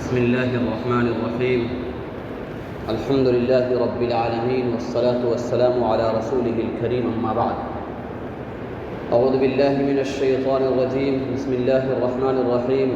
بسم الله الرحمن الرحيم. الحمد لله رب العالمين والصلاة والسلام على رسوله الكريم، أما بعد. أعوذ بالله من الشيطان الرجيم. بسم الله الرحمن الرحيم.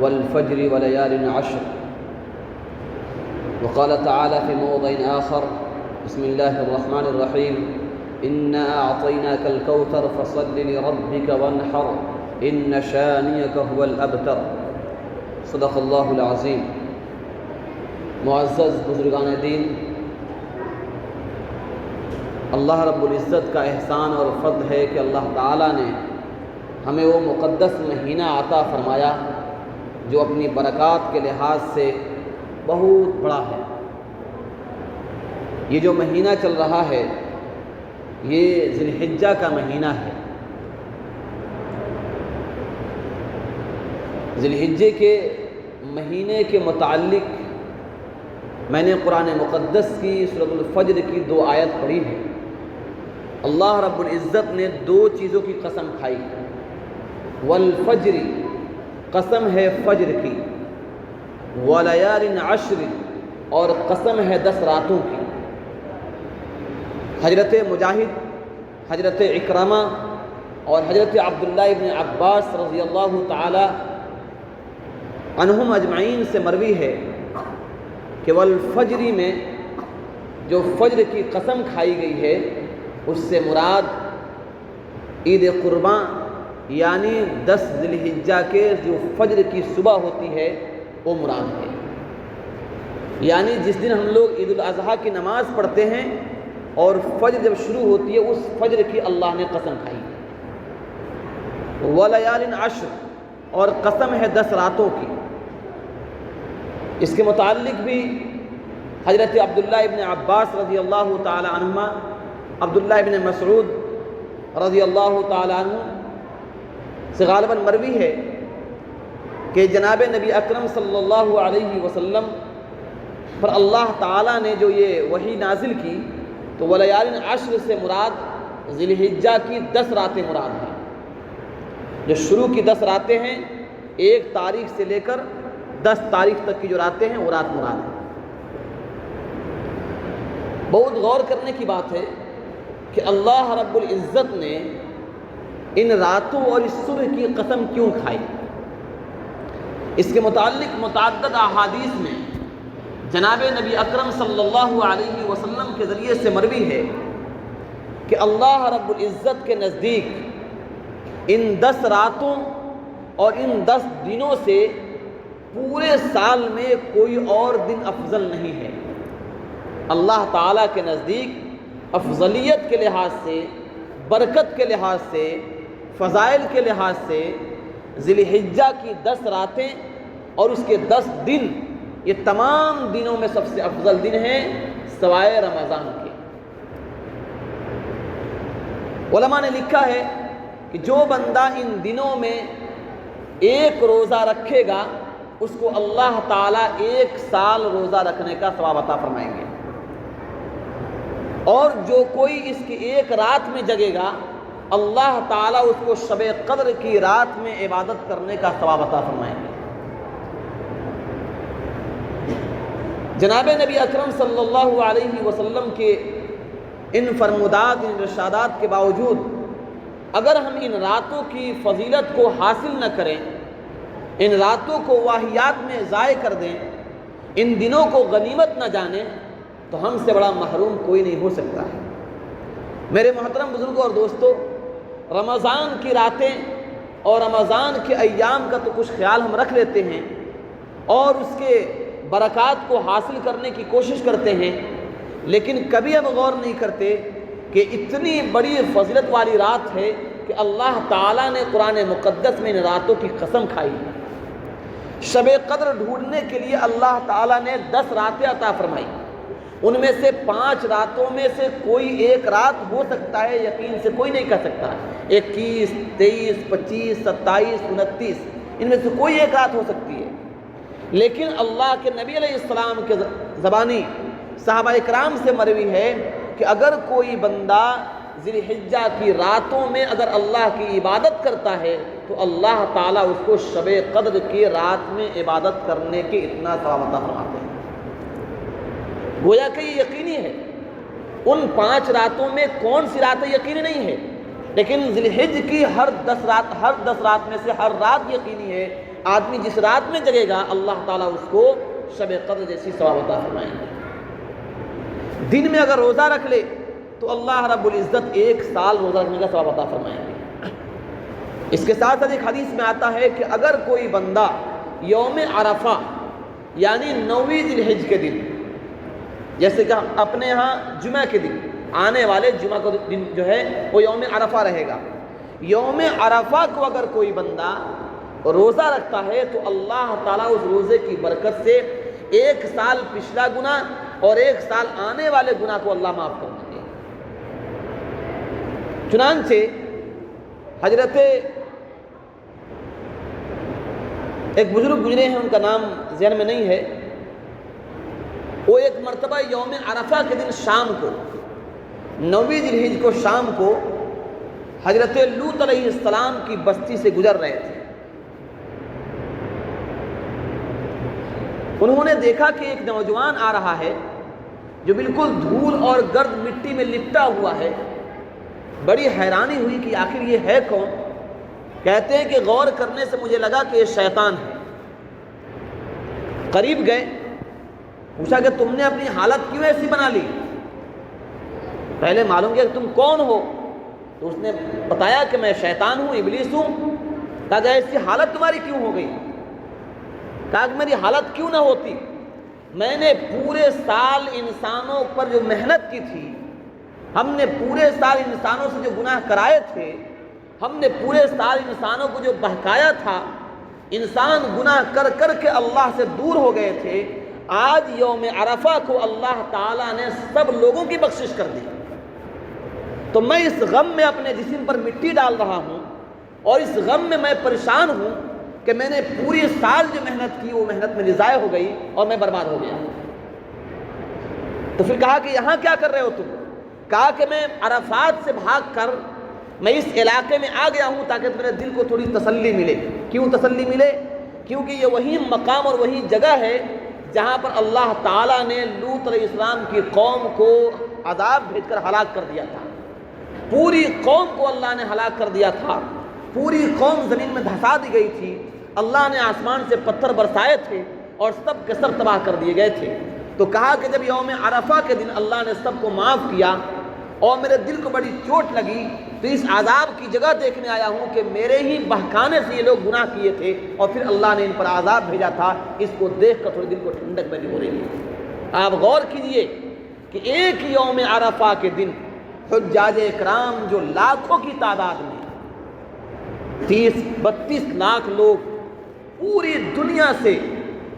والفجر وليال عشر. وقال تعالى في موضع آخر: بسم الله الرحمن الرحيم. إنا أعطيناك الكوثر فصل لربك وانحر إن شانئك هو الأبتر. صدق اللہ العظیم. معزز بزرگان دین، اللہ رب العزت کا احسان اور فضل ہے کہ اللہ تعالیٰ نے ہمیں وہ مقدس مہینہ عطا فرمایا جو اپنی برکات کے لحاظ سے بہت بڑا ہے. یہ جو مہینہ چل رہا ہے یہ ذی الحجہ کا مہینہ ہے. ذی الحجہ کے مہینے کے متعلق میں نے قرآن مقدس کی سورۃ الفجر کی 2 آیت پڑھی ہے. اللہ رب العزت نے 2 چیزوں کی قسم کھائی. والفجر، قسم ہے فجر کی، ولیال عشر، اور قسم ہے 10 راتوں کی. حضرت مجاہد، حضرت اکرمہ اور حضرت عبداللہ ابن عباس رضی اللہ تعالی عنہم اجمعین سے مروی ہے کہ والفجر میں جو فجر کی قسم کھائی گئی ہے اس سے مراد عید قرباں یعنی 10 ذی الحجہ کے جو فجر کی صبح ہوتی ہے وہ مراد ہے. یعنی جس دن ہم لوگ عید الاضحیٰ کی نماز پڑھتے ہیں اور فجر جب شروع ہوتی ہے اس فجر کی اللہ نے قسم کھائی. ولیال عشر، اور قسم ہے 10 راتوں کی. اس کے متعلق بھی حضرت عبداللہ ابن عباس رضی اللہ تعالی عنہما، عبداللہ ابن مسعود رضی اللہ تعالی عنہ سے غالباً مروی ہے کہ جناب نبی اکرم صلی اللہ علیہ وسلم پر اللہ تعالیٰ نے جو یہ وحی نازل کی تو ولیال عشر سے مراد ذی الحجہ کی 10 راتیں مراد ہیں. جو شروع کی 10 راتیں ہیں، 1 تاریخ سے لے کر 10 تاریخ تک کی جو راتیں ہیں وہ رات مراد ہیں. بہت غور کرنے کی بات ہے کہ اللہ رب العزت نے ان راتوں اور اس صبح کی قسم کیوں کھائی. اس کے متعلق متعدد احادیث میں جناب نبی اکرم صلی اللہ علیہ وسلم کے ذریعے سے مروی ہے کہ اللہ رب العزت کے نزدیک ان 10 راتوں اور ان 10 دنوں سے پورے سال میں کوئی اور دن افضل نہیں ہے. اللہ تعالیٰ کے نزدیک افضلیت کے لحاظ سے، برکت کے لحاظ سے، فضائل کے لحاظ سے ذی الحجہ کی 10 راتیں اور اس کے 10 دن یہ تمام دنوں میں سب سے افضل دن ہیں سوائے رمضان کے. علماء نے لکھا ہے کہ جو بندہ ان دنوں میں 1 روزہ رکھے گا اس کو اللہ تعالیٰ 1 سال روزہ رکھنے کا ثواب عطا فرمائیں گے، اور جو کوئی اس کی 1 رات میں جگے گا اللہ تعالیٰ اس کو شب قدر کی رات میں عبادت کرنے کا ثواب عطا فرمائیں گے. جناب نبی اکرم صلی اللہ علیہ وسلم کے ان فرمودات، ان ارشادات کے باوجود اگر ہم ان راتوں کی فضیلت کو حاصل نہ کریں، ان راتوں کو واہیات میں ضائع کر دیں، ان دنوں کو غنیمت نہ جانیں تو ہم سے بڑا محروم کوئی نہیں ہو سکتا ہے. میرے محترم بزرگوں اور دوستو، رمضان کی راتیں اور رمضان کے ایام کا تو کچھ خیال ہم رکھ لیتے ہیں اور اس کے برکات کو حاصل کرنے کی کوشش کرتے ہیں، لیکن کبھی ہم غور نہیں کرتے کہ اتنی بڑی فضیلت والی رات ہے کہ اللہ تعالیٰ نے قرآن مقدس میں ان راتوں کی قسم کھائی. شب قدر ڈھونڈنے کے لیے اللہ تعالیٰ نے 10 راتیں عطا فرمائی. ان میں سے 5 راتوں میں سے کوئی 1 رات ہو سکتا ہے، یقین سے کوئی نہیں کہہ سکتا. 21، 23، 25، 27، 29 ان میں سے کوئی 1 رات ہو سکتی ہے. لیکن اللہ کے نبی علیہ السلام کے زبانی صحابہ اکرام سے مروی ہے کہ اگر کوئی بندہ ذی الحجہ کی راتوں میں اگر اللہ کی عبادت کرتا ہے تو اللہ تعالیٰ اس کو شب قدر کی رات میں عبادت کرنے کے اتنا ثواب عطا فرماتے ہیں۔ گویا کہ یہ یقینی ہے، ان 5 راتوں میں کون سی راتیں یقینی نہیں ہے، لیکن ذی الحجہ کی ہر 10 رات میں سے ہر رات یقینی ہے۔ آدمی جس رات میں جگے گا اللہ تعالیٰ اس کو شب قدر جیسی ثواب عطا فرمائیں گے۔ دن میں اگر روزہ رکھ لے تو اللہ رب العزت 1 سال روزہ رکھنے کا ثواب عطا فرمائیں گے۔ اس کے ساتھ ساتھ ایک حدیث میں آتا ہے کہ اگر کوئی بندہ یوم عرفہ یعنی 9ویں ذی الحجہ کے دن، جیسے کہ اپنے ہاں جمعہ کے دن، آنے والے جمعہ کا دن جو ہے وہ یوم عرفہ رہے گا، یوم عرفہ کو اگر کوئی بندہ روزہ رکھتا ہے تو اللہ تعالیٰ اس روزے کی برکت سے 1 سال پچھلا گناہ اور 1 سال آنے والے گناہ کو اللہ معاف کر دیں گے۔ چنانچہ حضرت ایک بزرگ گزرے ہیں، ان کا نام ذہن میں نہیں ہے، وہ ایک مرتبہ یوم عرفہ کے دن شام کو 9ویں ذی الحجہ کو شام کو حضرت لوط علیہ السلام کی بستی سے گزر رہے تھے۔ انہوں نے دیکھا کہ ایک نوجوان آ رہا ہے جو بالکل دھول اور گرد مٹی میں لپٹا ہوا ہے۔ بڑی حیرانی ہوئی کہ آخر یہ ہے کون؟ کہتے ہیں کہ غور کرنے سے مجھے لگا کہ یہ شیطان ہے۔ قریب گئے، پوچھا کہ تم نے اپنی حالت کیوں ایسی بنا لی؟ پہلے معلوم کیا کہ تم کون ہو؟ تو اس نے بتایا کہ میں شیطان ہوں، ابلیس ہوں۔ کہا کہ ایسی حالت تمہاری کیوں ہو گئی؟ کہا کہ میری حالت کیوں نہ ہوتی، میں نے پورے سال انسانوں پر جو محنت کی تھی، ہم نے پورے سال انسانوں سے جو گناہ کرائے تھے، ہم نے پورے سال انسانوں کو جو بہکایا تھا، انسان گناہ کر کر کے اللہ سے دور ہو گئے تھے، آج یوم عرفہ کو اللہ تعالیٰ نے سب لوگوں کی بخشش کر دی، تو میں اس غم میں اپنے جسم پر مٹی ڈال رہا ہوں اور اس غم میں پریشان ہوں کہ میں نے پوری سال جو محنت کی وہ محنت میری ضائع ہو گئی اور میں برباد ہو گیا۔ تو پھر کہا کہ یہاں کیا کر رہے ہو تم؟ کہا کہ میں عرفات سے بھاگ کر میں اس علاقے میں آ گیا ہوں تاکہ میرے دل کو تھوڑی تسلی ملے۔ کیوں تسلی ملے؟ کیونکہ یہ وہی مقام اور وہی جگہ ہے جہاں پر اللہ تعالیٰ نے لوط علیہ السلام کی قوم کو عذاب بھیج کر ہلاک کر دیا تھا۔ پوری قوم کو اللہ نے ہلاک کر دیا تھا، پوری قوم زمین میں دھسا دی گئی تھی، اللہ نے آسمان سے پتھر برسائے تھے اور سب کے سب تباہ کر دیے گئے تھے۔ تو کہا کہ جب یوم عرفہ کے دن اللہ نے سب کو معاف کیا اور میرے دل کو بڑی چوٹ لگی، تو اس عذاب کی جگہ دیکھنے آیا ہوں کہ میرے ہی بہکانے سے یہ لوگ گناہ کیے تھے اور پھر اللہ نے ان پر عذاب بھیجا تھا۔ اس کو دیکھ کر تھوڑی دل کو ٹھنڈک میری ہو رہی ہے۔ آپ غور کیجئے کہ ایک یوم عرفہ کے دن حجاج اکرام جو لاکھوں کی تعداد میں 30-32 لاکھ لوگ پوری دنیا سے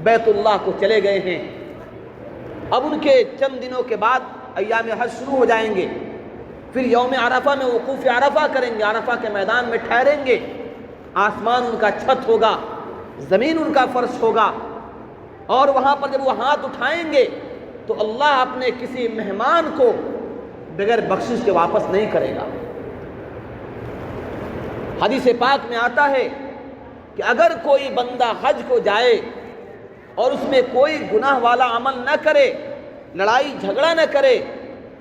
بیت اللہ کو چلے گئے ہیں۔ اب ان کے چند دنوں کے بعد ایام حج شروع ہو جائیں گے، پھر یوم عرفہ میں وقوف عرفہ کریں گے، عرفہ کے میدان میں ٹھہریں گے، آسمان ان کا چھت ہوگا، زمین ان کا فرش ہوگا، اور وہاں پر جب وہ ہاتھ اٹھائیں گے تو اللہ اپنے کسی مہمان کو بغیر بخشش کے واپس نہیں کرے گا۔ حدیث پاک میں آتا ہے کہ اگر کوئی بندہ حج کو جائے اور اس میں کوئی گناہ والا عمل نہ کرے، لڑائی جھگڑا نہ کرے،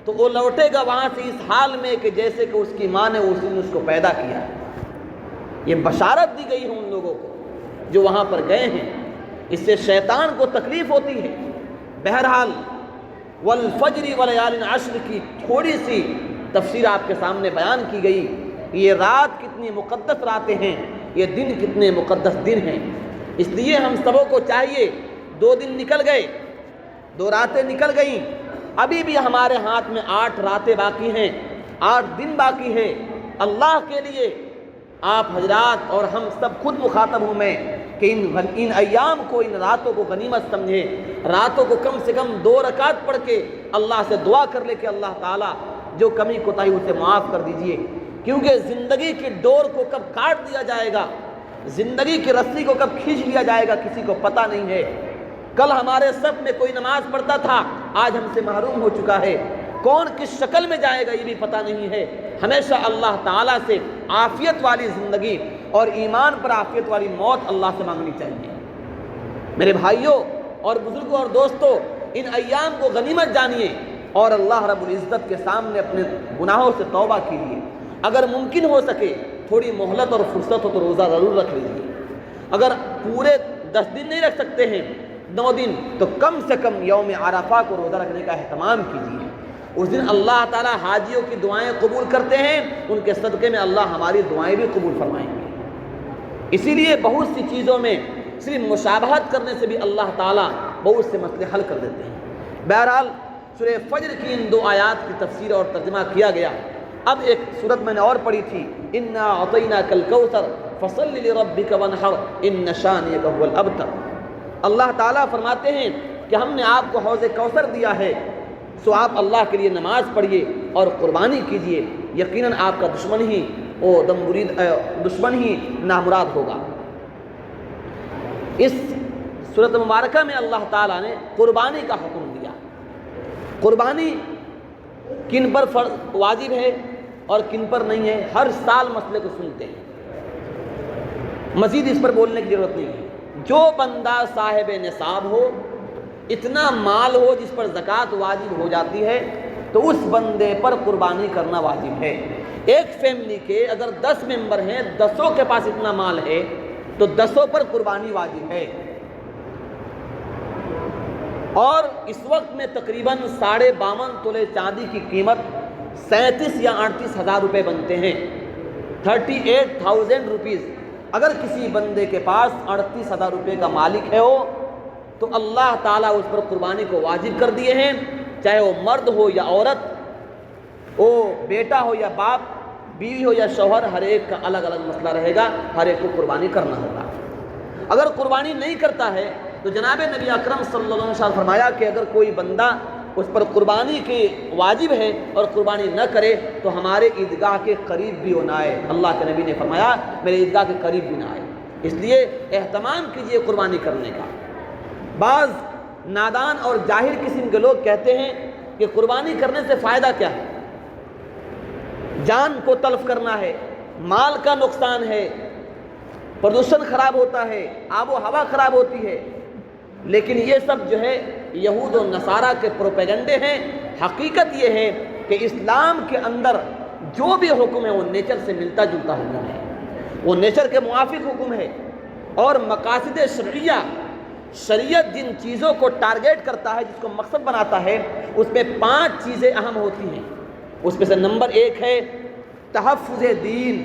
تو وہ لوٹے گا وہاں سے اس حال میں کہ جیسے کہ اس کی ماں نے اس دن اس کو پیدا کیا ہے۔ یہ بشارت دی گئی ہے ان لوگوں کو جو وہاں پر گئے ہیں۔ اس سے شیطان کو تکلیف ہوتی ہے۔ بہرحال والفجر ولیال عشر کی تھوڑی سی تفسیر آپ کے سامنے بیان کی گئی۔ یہ رات کتنی مقدس راتیں ہیں، یہ دن کتنے مقدس دن ہیں۔ اس لیے ہم سبوں کو چاہیے، 2 دن نکل گئے، 2 راتیں نکل گئیں، ابھی بھی ہمارے ہاتھ میں 8 راتیں باقی ہیں، 8 دن باقی ہیں۔ اللہ کے لیے آپ حضرات اور ہم سب خود مخاطب ہوں میں کہ ان ایام کو، ان راتوں کو غنیمت سمجھیں، راتوں کو کم سے کم 2 رکعت پڑھ کے اللہ سے دعا کر لے کہ اللہ تعالیٰ جو کمی کوتاہی اسے معاف کر دیجئے، کیونکہ زندگی کی ڈور کو کب کاٹ دیا جائے گا، زندگی کی رسی کو کب کھینچ لیا جائے گا، کسی کو پتہ نہیں ہے۔ کل ہمارے صف میں کوئی نماز پڑھتا تھا، آج ہم سے محروم ہو چکا ہے۔ کون کس شکل میں جائے گا یہ بھی پتہ نہیں ہے۔ ہمیشہ اللہ تعالیٰ سے عافیت والی زندگی اور ایمان پر عافیت والی موت اللہ سے مانگنی چاہیے۔ میرے بھائیوں اور بزرگوں اور دوستوں، ان ایام کو غنیمت جانیے اور اللہ رب العزت کے سامنے اپنے گناہوں سے توبہ کیجیے۔ اگر ممکن ہو سکے تھوڑی مہلت اور فرصت ہو تو روزہ ضرور رکھ لیجیے۔ اگر پورے 10 دن نہیں رکھ سکتے ہیں، 9 دن، تو کم سے کم یوم عرفہ کو روزہ رکھنے کا اہتمام کیجیے۔ اس دن اللہ تعالیٰ حاجیوں کی دعائیں قبول کرتے ہیں، ان کے صدقے میں اللہ ہماری دعائیں بھی قبول فرمائیں گے۔ اسی لیے بہت سی چیزوں میں صرف مشابہت کرنے سے بھی اللہ تعالیٰ بہت سے مسئلے حل کر دیتے ہیں۔ بہرحال سورہ فجر کی ان 2 آیات کی تفسیر اور ترجمہ کیا گیا۔ اب ایک سورت میں نے اور پڑھی تھی، انا اعطیناک الکوثر فصل لربک وانحر ان شانئک هو الابتر۔ اللہ تعالیٰ فرماتے ہیں کہ ہم نے آپ کو حوض کوثر دیا ہے، سو آپ اللہ کے لیے نماز پڑھیے اور قربانی کیجیے، یقیناً آپ کا دشمن ہی نامراد ہوگا۔ اس سورۃ مبارکہ میں اللہ تعالیٰ نے قربانی کا حکم دیا۔ قربانی کن پر واجب ہے اور کن پر نہیں ہے، ہر سال مسئلے کو سنتے ہیں، مزید اس پر بولنے کی ضرورت نہیں ہے۔ جو بندہ صاحب نصاب ہو، اتنا مال ہو جس پر زکوٰۃ واجب ہو جاتی ہے، تو اس بندے پر قربانی کرنا واجب ہے۔ ایک فیملی کے اگر 10 ممبر ہیں، 10 کے پاس اتنا مال ہے تو 10 پر قربانی واجب ہے۔ اور اس وقت میں تقریباً 52.5 تولے چاندی کی قیمت 37 یا 38 ہزار روپے بنتے ہیں، 38,000 روپیز۔ اگر کسی بندے کے پاس 38 ہزار روپے کا مالک ہے ہو تو اللہ تعالیٰ اس پر قربانی کو واجب کر دیے ہیں، چاہے وہ مرد ہو یا عورت، وہ بیٹا ہو یا باپ، بیوی ہو یا شوہر، ہر ایک کا الگ الگ مسئلہ رہے گا، ہر ایک کو قربانی کرنا ہوگا۔ اگر قربانی نہیں کرتا ہے تو جناب نبی اکرم صلی اللہ علیہ وسلم نے فرمایا کہ اگر کوئی بندہ اس پر قربانی کے واجب ہے اور قربانی نہ کرے تو ہمارے عیدگاہ کے قریب بھی نہ آئے۔ اللہ کے نبی نے فرمایا میرے عیدگاہ کے قریب بھی نہ آئے۔ اس لیے اہتمام کیجئے قربانی کرنے کا۔ بعض نادان اور جاہل قسم کے لوگ کہتے ہیں کہ قربانی کرنے سے فائدہ کیا ہے، جان کو تلف کرنا ہے، مال کا نقصان ہے، پردوشن خراب ہوتا ہے، آب و ہوا خراب ہوتی ہے۔ لیکن یہ سب جو ہے یہود و نصارہ کے پروپیگنڈے ہیں۔ حقیقت یہ ہے کہ اسلام کے اندر جو بھی حکم ہے وہ نیچر سے ملتا جلتا حکم ہے، وہ نیچر کے موافق حکم ہے۔ اور مقاصد شرعیہ، شریعت جن چیزوں کو ٹارگیٹ کرتا ہے، جس کو مقصد بناتا ہے، اس میں 5 چیزیں اہم ہوتی ہیں۔ اس میں سے نمبر 1 ہے تحفظ دین،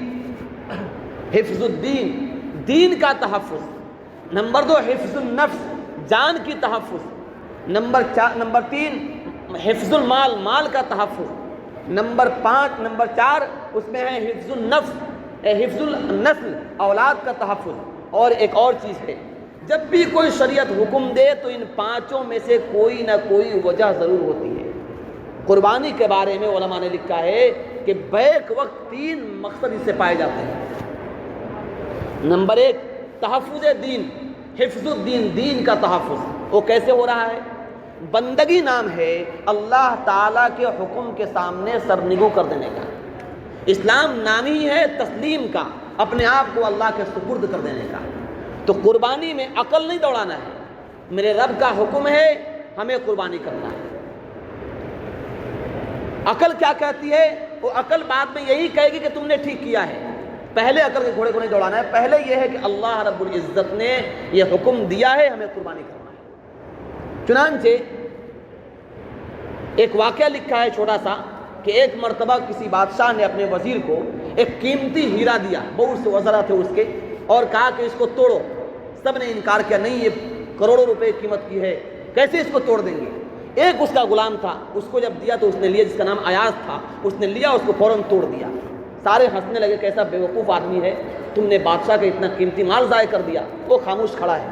حفظ الدین، دین کا تحفظ۔ نمبر 2 حفظ النفس، جان کی تحفظ۔ نمبر 3 حفظ المال، مال کا تحفظ۔ نمبر 4 اس میں ہے حفظ النفس، حفظ النسل، اولاد کا تحفظ۔ اور ایک اور چیز ہے، جب بھی کوئی شریعت حکم دے تو ان 5 میں سے کوئی نہ کوئی وجہ ضرور ہوتی ہے۔ قربانی کے بارے میں علماء نے لکھا ہے کہ بیک وقت 3 مقصد اس سے پائے جاتے ہیں۔ نمبر 1 تحفظ دین، حفظ الدین، دین کا تحفظ۔ وہ کیسے ہو رہا ہے؟ بندگی نام ہے اللہ تعالیٰ کے حکم کے سامنے سرنگو کر دینے کا۔ اسلام نام ہی ہے تسلیم کا، اپنے آپ کو اللہ کے سپرد کر دینے کا۔ تو قربانی میں عقل نہیں دوڑانا ہے، میرے رب کا حکم ہے ہمیں قربانی کرنا ہے۔ عقل کیا کہتی ہے؟ وہ عقل بعد میں یہی کہے گی کہ تم نے ٹھیک کیا ہے، پہلے عقل کے گھوڑے کو نہیں دوڑانا ہے۔ پہلے یہ ہے کہ اللہ رب العزت نے یہ حکم دیا ہے، ہمیں قربانی کرنا ہے۔ چنانچہ ایک واقعہ لکھا ہے چھوٹا سا کہ ایک مرتبہ کسی بادشاہ نے اپنے وزیر کو ایک قیمتی ہیرا دیا، بہت سے وزراء تھے اس کے، اور کہا کہ اس کو توڑو۔ سب نے انکار کیا، نہیں یہ کروڑوں روپے قیمت کی ہے، کیسے اس کو توڑ دیں گے؟ ایک اس کا غلام تھا، اس کو جب دیا تو اس نے لیا، جس کا نام ایاز تھا، اس نے لیا، اس کو فوراً توڑ دیا۔ سارے ہنسنے لگے، کیسا بیوقوف آدمی ہے، تم نے بادشاہ کا اتنا قیمتی مال ضائع کر دیا۔ وہ خاموش کھڑا ہے۔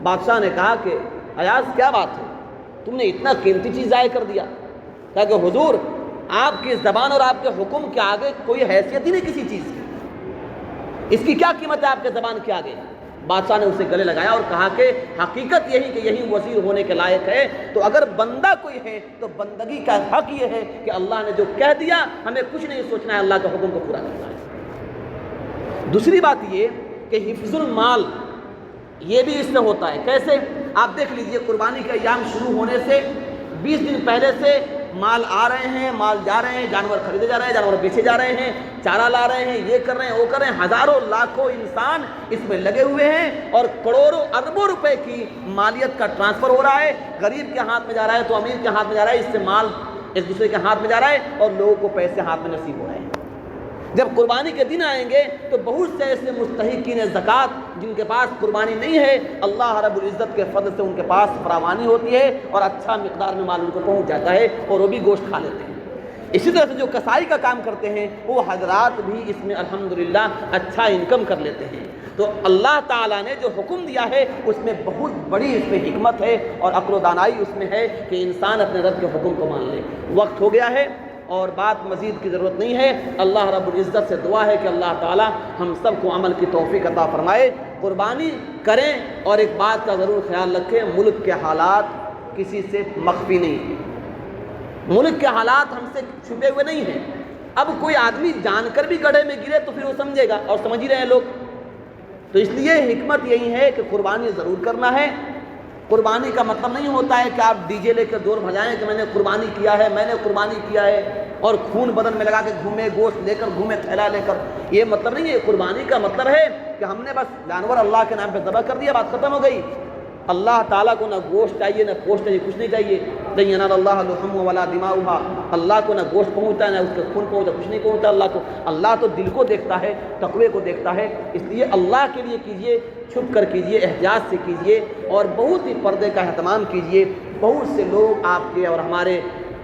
بادشاہ نے کہا کہ ایاز کیا بات ہے، تم نے اتنا قیمتی چیز ضائع کر دیا؟ کہا کہ حضور آپ کی زبان اور آپ کے حکم کے آگے کوئی حیثیت ہی نہیں کسی چیز کی، اس کی کیا قیمت ہے آپ کے زبان کے آگے؟ بادشاہ نے اسے گلے لگایا اور کہا کہ حقیقت یہی کہ یہی وزیر ہونے کے لائق ہے، تو اگر بندہ کوئی ہے تو بندگی کا حق یہ ہے کہ اللہ نے جو کہہ دیا ہمیں کچھ نہیں سوچنا ہے، اللہ کے حکم کو پورا کرنا ہے۔ دوسری بات یہ کہ حفظ المال یہ بھی اس میں ہوتا ہے۔ کیسے؟ آپ دیکھ لیجئے، قربانی کے ایام شروع ہونے سے 20 دن پہلے سے مال آ رہے ہیں، مال جا رہے ہیں، جانور خریدے جا رہے ہیں، جانور بیچے جا رہے ہیں، چارہ لا رہے ہیں، یہ کر رہے ہیں، وہ کر رہے ہیں، ہزاروں لاکھوں انسان اس میں لگے ہوئے ہیں اور کروڑوں اربوں روپے کی مالیت کا ٹرانسفر ہو رہا ہے، غریب کے ہاتھ میں جا رہا ہے تو امیر کے ہاتھ میں جا رہا ہے، اس سے مال ایک دوسرے کے ہاتھ میں جا رہا ہے اور لوگوں کو پیسے ہاتھ میں نصیب ہو رہے ہیں۔ جب قربانی کے دن آئیں گے تو بہت سے ایسے مستحقین زکوٰۃ جن کے پاس قربانی نہیں ہے، اللہ رب العزت کے فضل سے ان کے پاس فراوانی ہوتی ہے اور اچھا مقدار میں مال ان کو پہنچ جاتا ہے اور وہ بھی گوشت کھا لیتے ہیں۔ اسی طرح سے جو کسائی کا کام کرتے ہیں وہ حضرات بھی اس میں الحمدللہ اچھا انکم کر لیتے ہیں۔ تو اللہ تعالیٰ نے جو حکم دیا ہے اس میں بہت بڑی اس میں حکمت ہے اور عقل و دانائی اس میں ہے کہ انسان اپنے رب کے حکم کو مان لے۔ وقت ہو گیا ہے اور بات مزید کی ضرورت نہیں ہے۔ اللہ رب العزت سے دعا ہے کہ اللہ تعالی ہم سب کو عمل کی توفیق عطا فرمائے۔ قربانی کریں اور ایک بات کا ضرور خیال رکھیں، ملک کے حالات کسی سے مخفی نہیں ہیں، ملک کے حالات ہم سے چھپے ہوئے نہیں ہیں۔ اب کوئی آدمی جان کر بھی گڑھے میں گرے تو پھر وہ سمجھے گا، اور سمجھ ہی رہے ہیں لوگ۔ تو اس لیے حکمت یہی ہے کہ قربانی ضرور کرنا ہے۔ قربانی کا مطلب نہیں ہوتا ہے کہ آپ ڈی جے لے کے دور بھجائیں کہ میں نے قربانی کیا ہے، میں نے قربانی کیا ہے، اور خون بدن میں لگا کے گھومے، گوشت لے کر گھومے، تھیلا لے کر۔ یہ مطلب نہیں ہے۔ قربانی کا مطلب ہے کہ ہم نے بس جانور اللہ کے نام پہ ذبح کر دیا، بات ختم ہو گئی۔ اللہ تعالیٰ کو نہ گوشت چاہیے نہ پوشت چاہیے، کچھ نہیں چاہیے۔ لن ینال اللہ لحومها ولا دماؤها، اللہ کو نہ گوشت پہنچتا ہے نہ اس کے خون پہنچتا، کچھ نہیں پہنچتا اللہ کو۔ اللہ تو دل کو دیکھتا ہے، تقوی کو دیکھتا ہے۔ اس لیے اللہ کے لیے کیجئے، چھپ کر کیجئے، احتیاط سے کیجئے اور بہت ہی پردے کا اہتمام کیجئے۔ بہت سے لوگ آپ کے اور ہمارے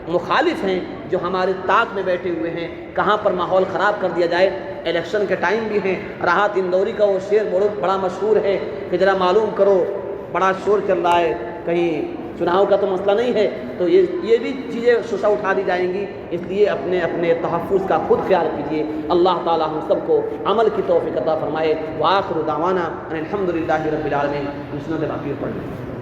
مخالف ہیں جو ہمارے طاق میں بیٹھے ہوئے ہیں، کہاں پر ماحول خراب کر دیا جائے۔ الیکشن کے ٹائم بھی ہیں، راحت اندوری کا وہ شعر بڑا مشہور ہے کہ ذرا معلوم کرو بڑا شور چل رہا ہے، کہیں چناؤ کا تو مسئلہ نہیں ہے۔ تو یہ بھی چیزیں ششہ اٹھا دی جائیں گی، اس لیے اپنے تحفظ کا خود خیال کیجیے۔ اللہ تعالی ہم سب کو عمل کی توفیق عطا فرمائے۔ وآخر دعوانا ان الحمدللہ رب العالمین۔ سنت باقی پڑھ لیں۔